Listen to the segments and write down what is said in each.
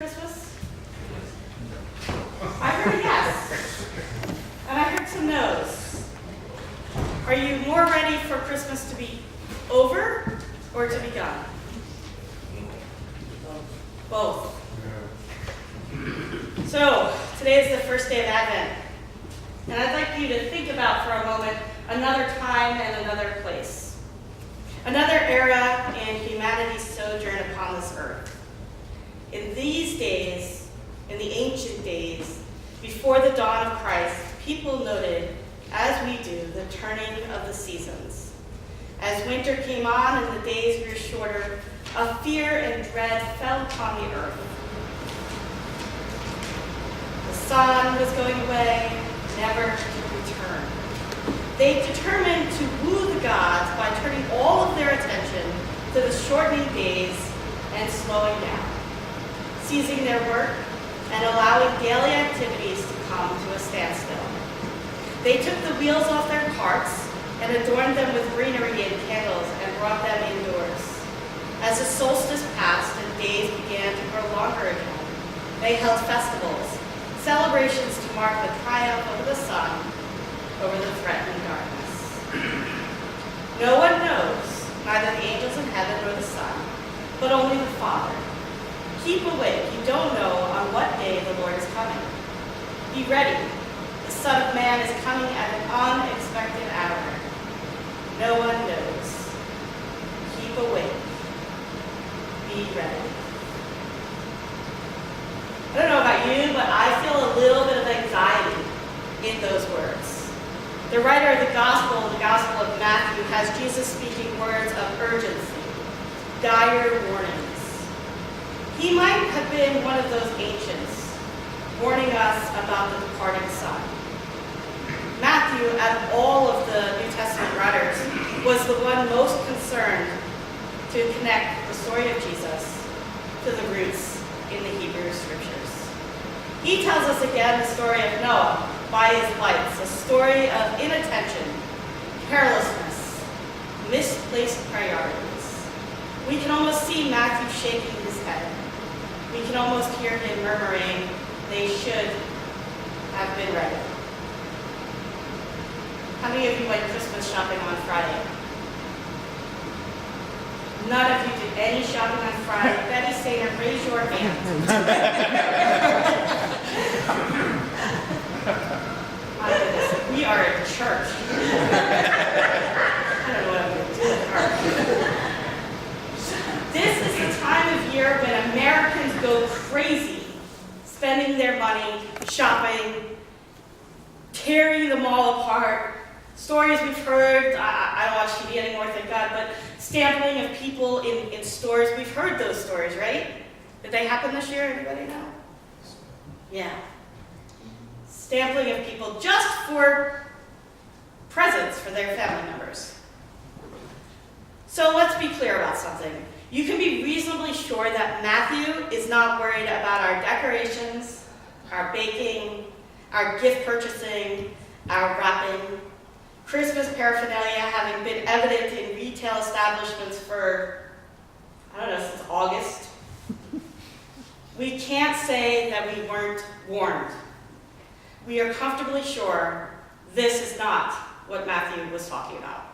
Christmas? I heard a yes, and I heard some no's. Are you more ready for Christmas to be over or to be gone? Both. So, today is the first day of Advent, and I'd like you to think about for a moment another time and another place. Another era in humanity's sojourn upon this earth. In these days, in the ancient days, before the dawn of Christ, people noted, as we do, the turning of the seasons. As winter came on and the days grew shorter, a fear and dread fell upon the earth. The sun was going away, never to return. They determined to woo the gods by turning all of their attention to the shortening days and slowing down, ceasing their work and allowing daily activities to come to a standstill. They took the wheels off their carts and adorned them with greenery and candles and brought them indoors. As the solstice passed and days began to grow longer again, they held festivals, celebrations to mark the triumph of the sun over the threatening darkness. No one knows, neither the angels in heaven nor the Son, but only the Father. Keep awake, you don't know on what day the Lord is coming. Be ready, the Son of Man is coming at an unexpected hour. No one knows. Keep awake. Be ready. I don't know about you, but I feel a little bit of anxiety in those words. The writer of the Gospel of Matthew, has Jesus speaking words of urgency, dire warnings. He might have been one of those ancients, warning us about the departing Son. Matthew, out of all of the New Testament writers, was the one most concerned to connect the story of Jesus to the roots in the Hebrew Scriptures. He tells us again the story of Noah by his lights, a story of inattention, carelessness, misplaced priorities. We can almost see Matthew shaking his head. We can almost hear him murmuring, they should have been ready. How many of you went Christmas shopping on Friday? None of you did any shopping on Friday. Betty Sainer, raise your hand. My goodness, we are in church. I don't know what I'm going to do with her. This is the time of year when Americans go crazy, spending their money, shopping, tearing the mall apart. Stories we've heard, I don't watch TV anymore, thank God, but stamping of people in stores. We've heard those stories, right? Did they happen this year? Anybody know? Yeah. Stamping of people just for presents for their family members. So let's be clear about something. You can be reasonably sure that Matthew is not worried about our decorations, our baking, our gift purchasing, our wrapping, Christmas paraphernalia having been evident in retail establishments for, I don't know, since August. We can't say that we weren't warned. We are comfortably sure this is not what Matthew was talking about.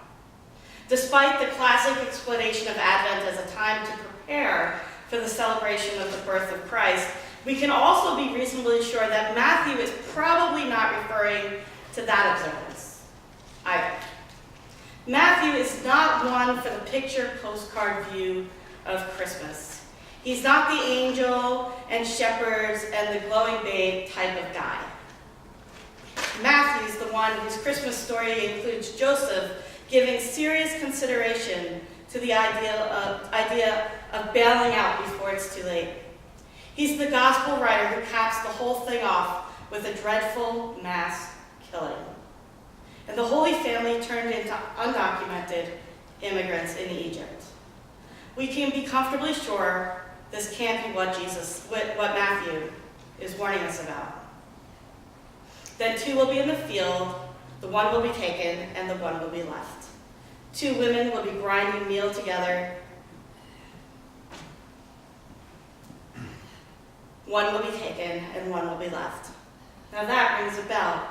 Despite the classic explanation of Advent as a time to prepare for the celebration of the birth of Christ, we can also be reasonably sure that Matthew is probably not referring to that observance either. Matthew is not one for the picture postcard view of Christmas. He's not the angel and shepherds and the glowing babe type of guy. Matthew's the one whose Christmas story includes Joseph giving serious consideration to the idea of bailing out before it's too late. He's the gospel writer who caps the whole thing off with a dreadful mass killing. And the Holy Family turned into undocumented immigrants in Egypt. We can be comfortably sure this can't be what Matthew is warning us about. Then two will be in the field, the one will be taken, and the one will be left. Two women will be grinding meal together, one will be taken and one will be left. Now that rings a bell.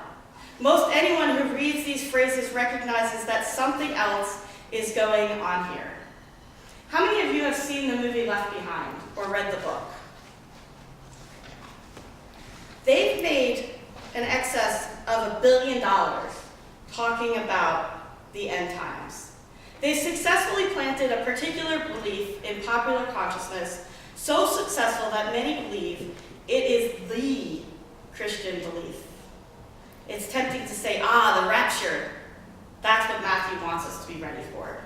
Most anyone who reads these phrases recognizes that something else is going on here. How many of you have seen the movie Left Behind or read the book? They've made an excess of $1 billion talking about the end times. They successfully planted a particular belief in popular consciousness, so successful that many believe it is the Christian belief. It's tempting to say, the rapture. That's what Matthew wants us to be ready for.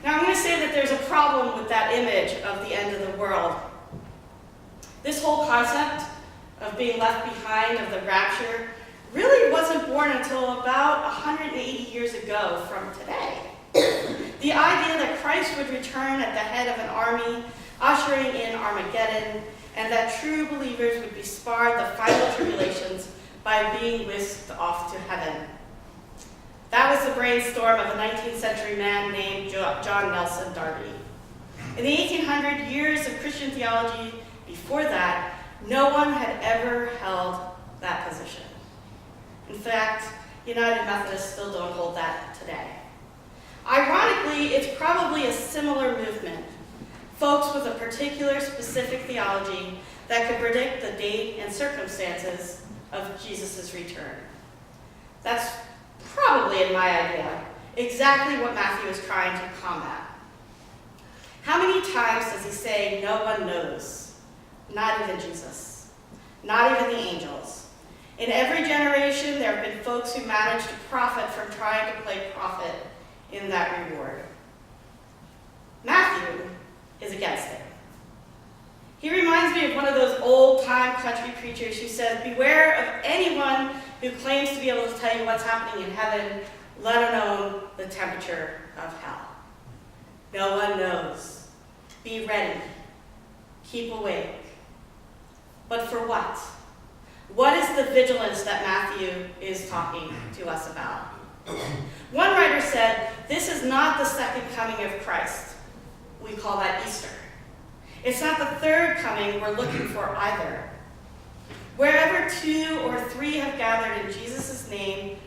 Now, I'm going to say that there's a problem with that image of the end of the world. This whole concept of being left behind, of the rapture, really wasn't born until about 180 years ago from today. The idea that Christ would return at the head of an army, ushering in Armageddon, and that true believers would be spared the final tribulations by being whisked off to heaven. That was the brainstorm of a 19th century man named John Nelson Darby. In the 1800 years of Christian theology before that, no one had ever held that position. In fact, United Methodists still don't hold that today. Ironically, it's probably a similar movement. Folks with a particular specific theology that could predict the date and circumstances of Jesus' return. That's probably, in my idea, exactly what Matthew is trying to combat. How many times does he say, no one knows? Not even Jesus. Not even the angels. In every generation, there have been folks who managed to profit from trying to play prophet in that reward. Matthew is against it. He reminds me of one of those old-time country preachers who says, beware of anyone who claims to be able to tell you what's happening in heaven, let alone the temperature of hell. No one knows. Be ready. Keep awake. But for what? What is the vigilance that Matthew is talking to us about? One writer said, this is not the second coming of Christ. We call that Easter. It's not the third coming we're looking for either. Wherever 2 or 3 have gathered in Jesus' name,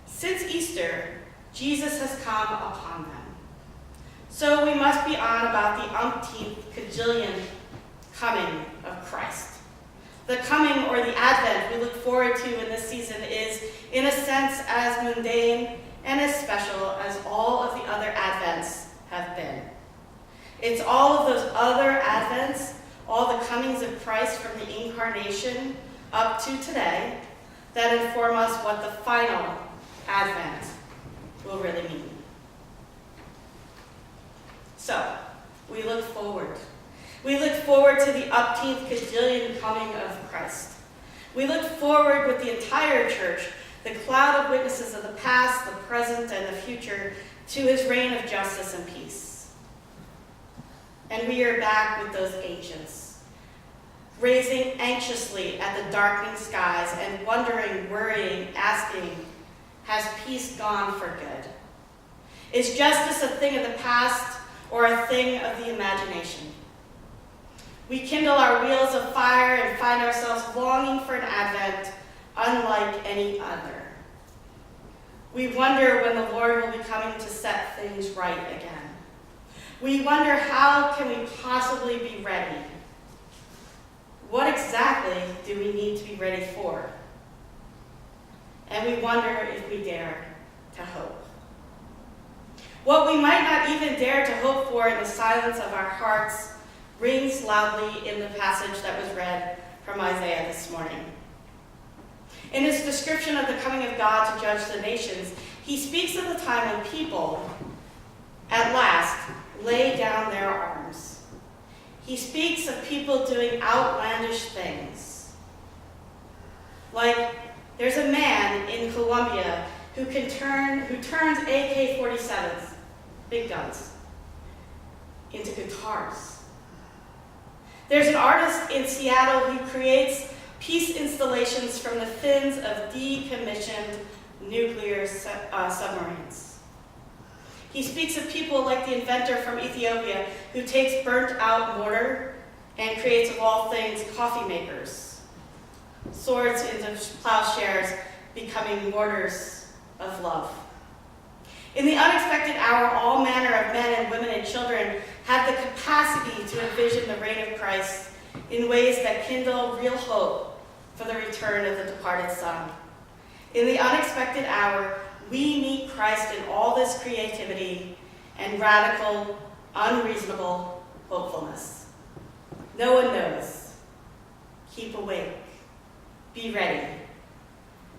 since Easter, Jesus has come upon them. So we must be on about the umpteenth cajillion coming of Christ. The coming, or the Advent, we look forward to in this season is, in a sense, as mundane and as special as all of the other Advents have been. It's all of those other Advents, all the comings of Christ from the Incarnation up to today, that inform us what the final Advent will really mean. So, we look forward. We look forward to the umpteenth cajillion coming of Christ. We look forward with the entire church, the cloud of witnesses of the past, the present, and the future, to his reign of justice and peace. And we are back with those ancients, gazing anxiously at the darkening skies and wondering, worrying, asking, has peace gone for good? Is justice a thing of the past or a thing of the imagination? We kindle our wheels of fire and find ourselves longing for an Advent unlike any other. We wonder when the Lord will be coming to set things right again. We wonder, how can we possibly be ready? What exactly do we need to be ready for? And we wonder if we dare to hope. What we might not even dare to hope for in the silence of our hearts rings loudly in the passage that was read from Isaiah this morning. In his description of the coming of God to judge the nations, he speaks of the time when people, at last, lay down their arms. He speaks of people doing outlandish things. Like, there's a man in Colombia who turns AK-47s, big guns, into guitars. There's an artist in Seattle who creates peace installations from the fins of decommissioned nuclear submarines. He speaks of people like the inventor from Ethiopia who takes burnt-out mortar and creates of all things coffee makers, swords into plowshares becoming mortars of love. In the unexpected hour, all manner of men and women and children have the capacity to envision the reign of Christ in ways that kindle real hope for the return of the departed Son. In the unexpected hour, we meet Christ in all this creativity and radical, unreasonable hopefulness. No one knows. Keep awake. Be ready.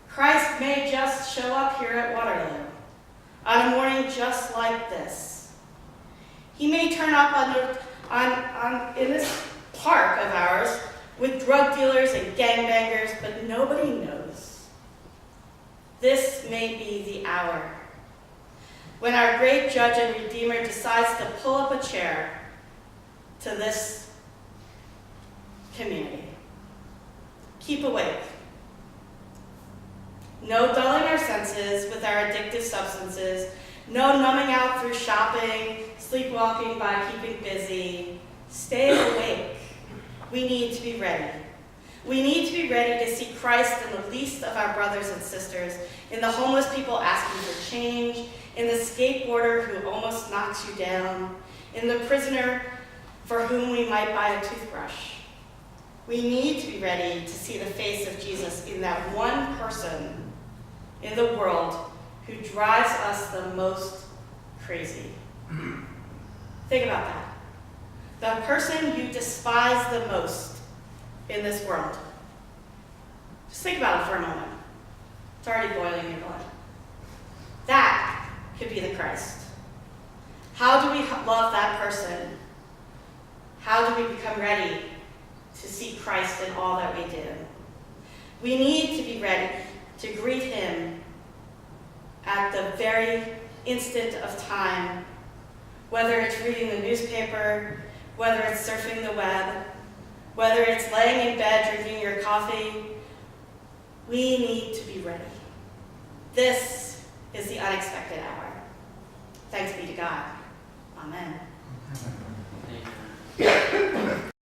Christ may just show up here at Waterloo on a morning just like this. He may turn up in this park of ours with drug dealers and gangbangers, but nobody knows. This may be the hour when our great judge and redeemer decides to pull up a chair to this community. Keep awake. No dulling our senses with our addictive substances. No numbing out through shopping, sleepwalking by keeping busy. Stay awake. We need to be ready. We need to be ready to see Christ in the least of our brothers and sisters, in the homeless people asking for change, in the skateboarder who almost knocks you down, in the prisoner for whom we might buy a toothbrush. We need to be ready to see the face of Jesus in that one person in the world who drives us the most crazy. Think about that. The person you despise the most in this world. Just think about it for a moment. It's already boiling in your blood. That could be the Christ. How do we love that person? How do we become ready to see Christ in all that we do? We need to be ready to greet him at the very instant of time, whether it's reading the newspaper, whether it's surfing the web, whether it's laying in bed drinking your coffee. We need to be ready. This is the unexpected hour. Thanks be to God. Amen. Thank you.